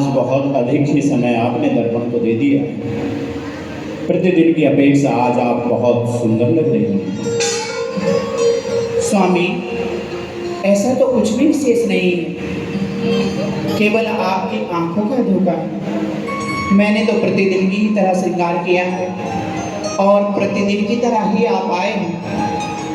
आज बहुत अधिक ही समय आपने दर्पण को दे दिया। प्रतिदिन की अपेक्षा आज आप बहुत सुंदर लग रही हैं। स्वामी, ऐसा तो कुछ भी विशेष नहीं है, केवल आपकी आंखों का धोखा है। मैंने तो प्रतिदिन की ही तरह श्रृंगार किया है और प्रतिदिन की तरह ही आप आए हैं।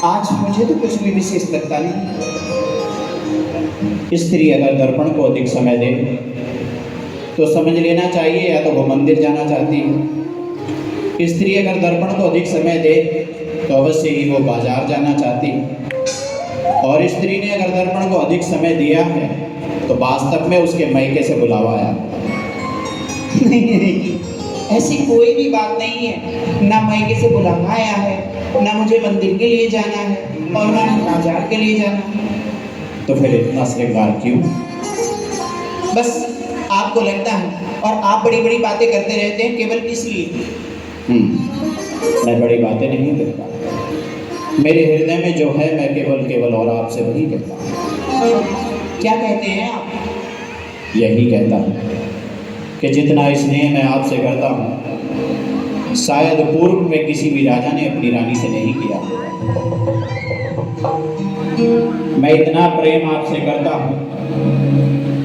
आज मुझे तो कुछ भी विशेष लगता नहीं। स्त्री अगर दर्पण को अधिक समय दे तो समझ लेना चाहिए या तो वो मंदिर जाना चाहती है। स्त्री अगर दर्पण को अधिक समय दे तो अवश्य ही वो बाजार जाना चाहती है। और स्त्री ने अगर दर्पण को अधिक समय दिया है तो वास्तव में उसके मायके से बुलावा आया। नहीं, ऐसी कोई भी बात नहीं है। ना मायके से बुलावा आया है, ना मुझे मंदिर के लिए जाना है और ना बाजार के लिए जाना है। तो फिर इतना श्रृंगार क्यों? बस आपको लगता है और आप बड़ी बड़ी बातें करते रहते हैं केवल इसलिए। मैं बड़ी बातें नहीं करता। मेरे हृदय में जो है मैं केवल और आपसे वही कहता हूँ। क्या कहते हैं आप? यही कहता हूँ कि जितना स्नेह मैं आपसे करता हूँ शायद पूर्व में किसी भी राजा ने अपनी रानी से नहीं किया। मैं इतना प्रेम आपसे करता हूँ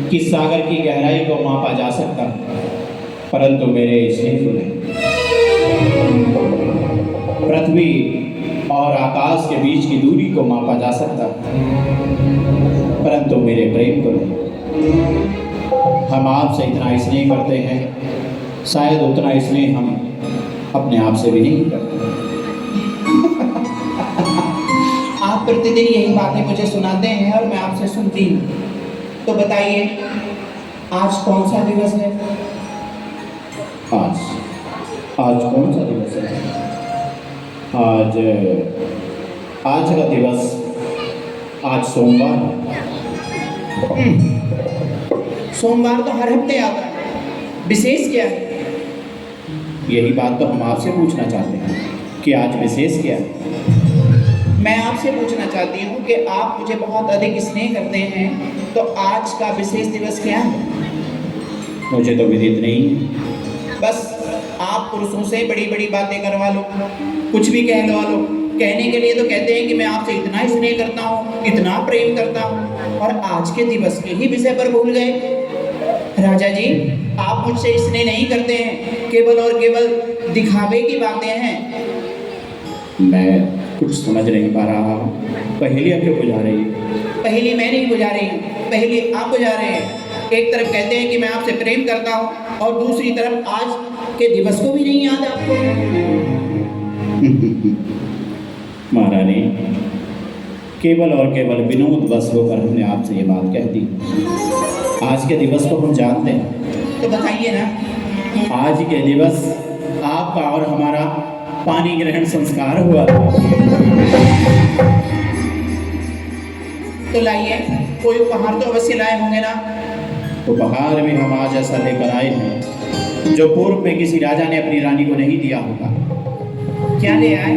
कि सागर की गहराई को मापा जा सकता है, परंतु मेरे स्नेह को नहीं। पृथ्वी और आकाश के बीच की दूरी को मापा जा सकता है, परंतु मेरे प्रेम को नहीं। हम आपसे इतना स्नेह करते हैं, शायद उतना स्नेह हम अपने आप से भी नहीं करते। आप प्रतिदिन यही बातें मुझे सुनाते हैं और मैं आपसे सुनती हूँ। तो बताइए, आज कौन सा दिवस है? आज कौन सा दिवस है? आज का दिवस आज सोमवार है। सोमवार तो हर हफ्ते आता है, विशेष क्या है? यही बात तो हम आपसे पूछना चाहते हैं कि आज विशेष क्या है। मैं आपसे पूछना चाहती हूँ कि आप मुझे बहुत अधिक स्नेह करते हैं, तो आज का विशेष दिवस क्या है? मुझे तो विदित नहीं है। बस आप पुरुषों से बड़ी बड़ी बातें करवा लो, कुछ भी कहलवा लो। कहने के लिए तो कहते हैं कि मैं आपसे इतना स्नेह करता हूँ, इतना प्रेम करता हूँ, और आज के दिवस के ही विषय पर भूल गए। राजा जी, आप मुझसे स्नेह नहीं करते हैं, केवल और केवल दिखावे की बातें हैं। मैं कुछ समझ नहीं पा रहा हूँ। पहेलियाँ क्यों बुझा रही है? पहली मैं नहीं बुझा रही हूँ, पहली आप बुझा रहे हैं। एक तरफ कहते हैं कि मैं आपसे प्रेम करता हूँ और दूसरी तरफ आज के दिवस को भी नहीं याद आपको। महारानी, केवल और केवल विनोद बस होकर हमने आपसे ये बात कह दी। आज के दिवस को हम जानते हैं। तो बताइए ना। आज के दिवस आपका और हमारा पानी ग्रहण संस्कार हुआ था। तो लाइए, कोई उपहार तो अवश्य लाए होंगे ना? उपहार भी हम आज ऐसा लेकर आए हैं जो पूर्व में किसी राजा ने अपनी रानी को नहीं दिया होगा। क्या ले आए?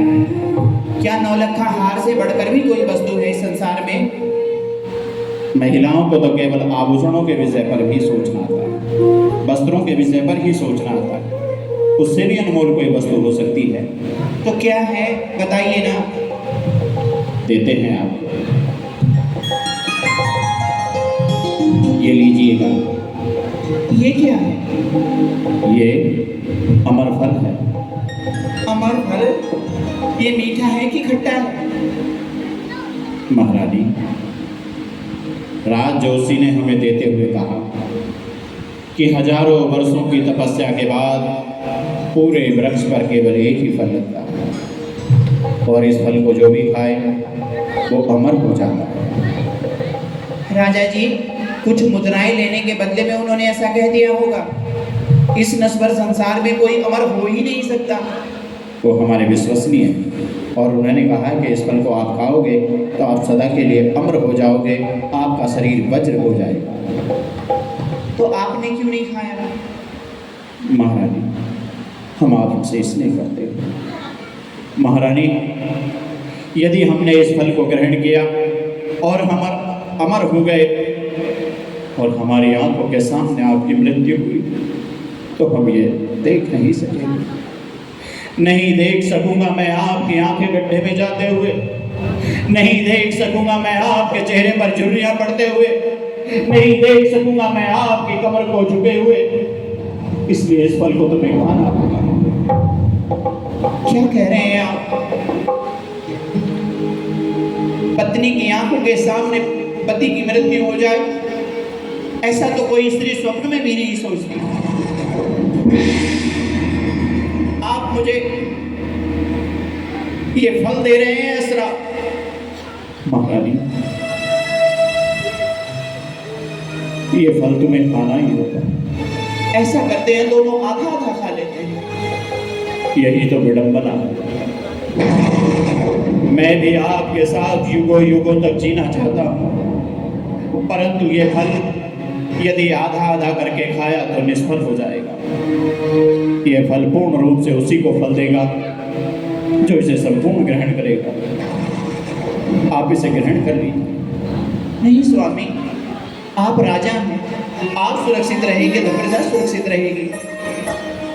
क्या नौलखा हार से बढ़कर भी कोई वस्तु है इस संसार में? महिलाओं को तो केवल आभूषणों के विषय पर भी सोचना आता है, वस्त्रों के विषय पर ही सोचना आता है। उससे भी अनमोल कोई वस्तु हो सकती है। तो क्या है, बताइए ना। देते हैं आपको, ये लीजिएगा। ये क्या है? ये अमर फल है। अमर फल? ये मीठा है कि खट्टा है? महारानी, राज जोशी ने हमें देते हुए कहा कि हजारों वर्षों की तपस्या के बाद पूरे वृक्ष पर केवल एक ही फल लगता है और इस फल को जो भी खाए वो अमर हो जाता है। राजा जी, कुछ मुद्राएं लेने के बदले में उन्होंने ऐसा कह दिया होगा। इस नश्वर संसार में कोई अमर हो ही नहीं सकता। वो हमारे विश्वसनीय हैं और उन्होंने कहा है कि इस फल को आप खाओगे तो आप सदा के लिए अमर हो जाओगे, आपका शरीर वज्र हो जाएगा। तो आपने क्यों नहीं खाया? महारानी, हम आपसे स्नेह करते हैं। महारानी, यदि हमने इस फल को ग्रहण किया और हम अमर हो गए और हमारी आंखों के सामने आपकी मृत्यु हुई तो हम ये देख नहीं सकेंगे। नहीं देख सकूंगा मैं आपकी आंखें गड्ढे में जाते हुए, नहीं देख सकूंगा मैं आपके चेहरे पर झुर्रियां पड़ते हुए, नहीं देख सकूंगा मैं आपकी कमर को झुके हुए। इसलिए इस फल को तुम्हें खाना होगा। क्या कह रहे हैं आप? पत्नी की आंखों के सामने पति की मृत्यु हो जाए, ऐसा तो कोई स्त्री स्वप्न में भी नहीं सोचती। आप मुझे ये फल दे रहे हैं असरा? महारानी, ये फल तुम्हें खाना ही होगा। ऐसा करते हैं दोनों आधा आधा खा लेते हैं। यही तो विडंबना है। मैं भी आपके साथ युगों युगों तक जीना चाहता हूँ, परंतु ये फल यदि आधा आधा करके खाया तो निष्फल हो जाएगा। ये फल पूर्ण रूप से उसी को फल देगा जो इसे संपूर्ण ग्रहण करेगा। आप इसे ग्रहण कर लीजिए। नहीं स्वामी, आप राजा हैं, आप सुरक्षित रहेंगे तो प्रजा सुरक्षित रहेगी,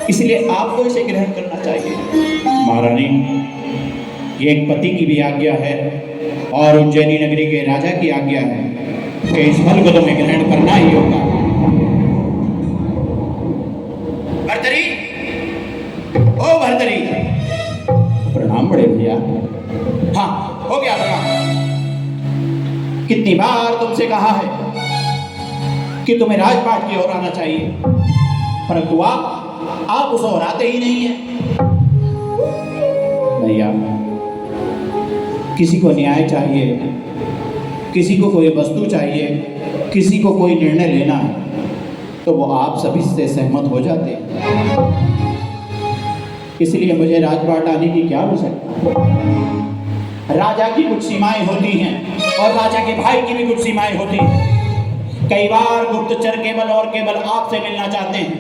इसलिए आपको इसे ग्रहण करना चाहिए। महारानी, ये एक पति की भी आज्ञा है और उज्जैनी नगरी के राजा की आज्ञा है कि इस फल को तुम्हें ग्रहण करना ही होगा। भर्तरी, ओ भर्तरी। प्रणाम बड़े भैया। हाँ, हो गया प्रणाम। कितनी बार तुमसे कहा है कि तुम्हें राजपाट की ओर आना चाहिए, परंतु आप उस ओर आते ही नहीं है। भैया, किसी को न्याय चाहिए, किसी को कोई वस्तु चाहिए, किसी को कोई निर्णय लेना है तो वो आप सभी से सहमत हो जाते हैं। इसलिए मुझे राजपाट आने की क्या आवश्यकता? राजा की कुछ सीमाएं होती हैं और राजा के भाई की भी कुछ सीमाएं होती हैं। कई बार गुप्तचर केवल और केवल आपसे मिलना चाहते हैं,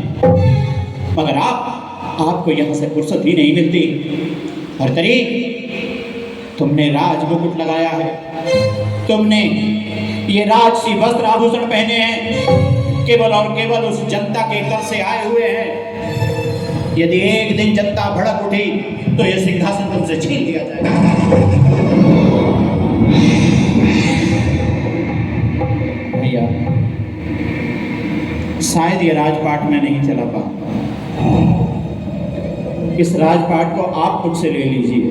मगर आपको यहाँ से फुर्सत ही नहीं मिलती। भर्तरी, तुमने राज मुकुट लगाया है, तुमने ये राजसी वस्त्र आभूषण पहने हैं, केवल और केवल उस जनता के कर से आए हुए हैं। यदि एक दिन जनता भड़क उठी तो यह सिंहासन तुमसे छीन लिया जाएगा। भैया, शायद ये राजपाट में नहीं चला पा। इस राजपाट को आप मुझसे ले लीजिए,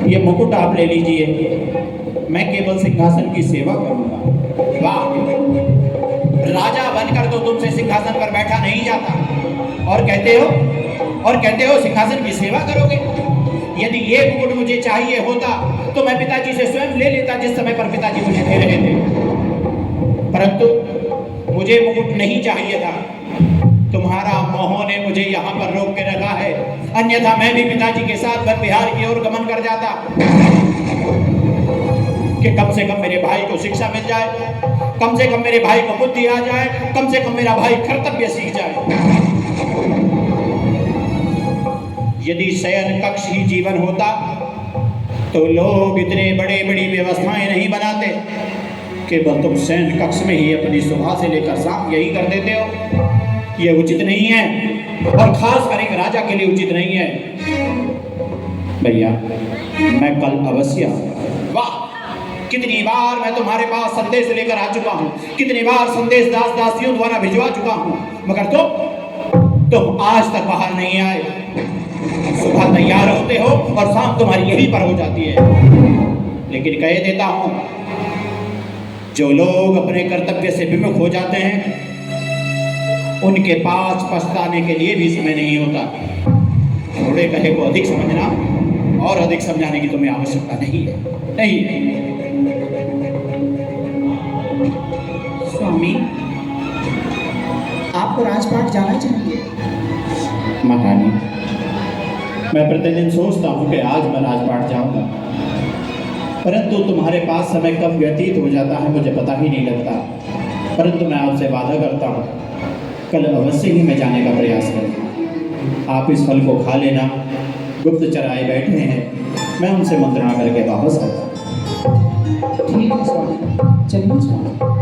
ये मुकुट आप ले लीजिए, मैं केवल सिंहासन की सेवा करूंगा। वाह, राजा बनकर तो तुमसे सिंहासन पर बैठा नहीं जाता और कहते हो सिंहासन की सेवा करोगे। यदि ये मुकुट मुझे चाहिए होता तो मैं पिताजी से स्वयं ले लेता, जिस समय पर पिताजी मुझे दे रहे थे, परंतु मुझे मुकुट नहीं चाहिए था। तुम्हारा मोह ने मुझे यहाँ पर रोक के रखा है, अन्यथा मैं भी पिताजी के साथ वन विहार की ओर गमन कर जाता कि कम से कम मेरे भाई को शिक्षा मिल जाए, कम से कम मेरे भाई को बुद्धि आ जाए, कम से कम मेरा भाई कर्तव्य सीख जाए। यदि शयन कक्ष ही जीवन होता तो लोग इतने बड़े बड़ी व्यवस्थाएं नहीं बनाते। केवल तुम शयन कक्ष में ही अपनी सुबह से लेकर शाम यही कर देते हो। ये उचित नहीं है और खास कर एक राजा के लिए उचित नहीं है। भैया, मैं कल अवश्य आऊंगा। वाह, कितनी बार मैं तुम्हारे पास संदेश लेकर आ चुका हूँ, कितनी बार संदेश दास दासियों द्वारा भिजवा चुका हूँ, मगर तुम आज तक बाहर नहीं आए। सुबह तैयार होते हो और शाम तुम्हारी यहीं पर हो जाती है। लेकिन कह देता हूँ, जो लोग अपने कर्तव्य से विमुख हो जाते हैं उनके पास पछताने के लिए भी समय नहीं होता। थोड़े कहे को अधिक समझना और अधिक समझाने की तुम्हें आवश्यकता नहीं है। नहीं स्वामी, आपको राजपाट जाना चाहिए। महारानी, मैं प्रतिदिन सोचता हूँ कि आज मैं राजपाट जाऊँगा, परंतु तुम्हारे पास समय कब व्यतीत हो जाता है मुझे पता ही नहीं लगता। परंतु मैं आपसे वादा करता हूँ, कल अवश्य ही मैं जाने का प्रयास करूँगा। आप इस फल को खा लेना। गुप्तचर आए बैठे हैं, मैं उनसे मंत्रणा करके वापस आता हूँ। ठीक है स्वामी, चलिए स्वामी।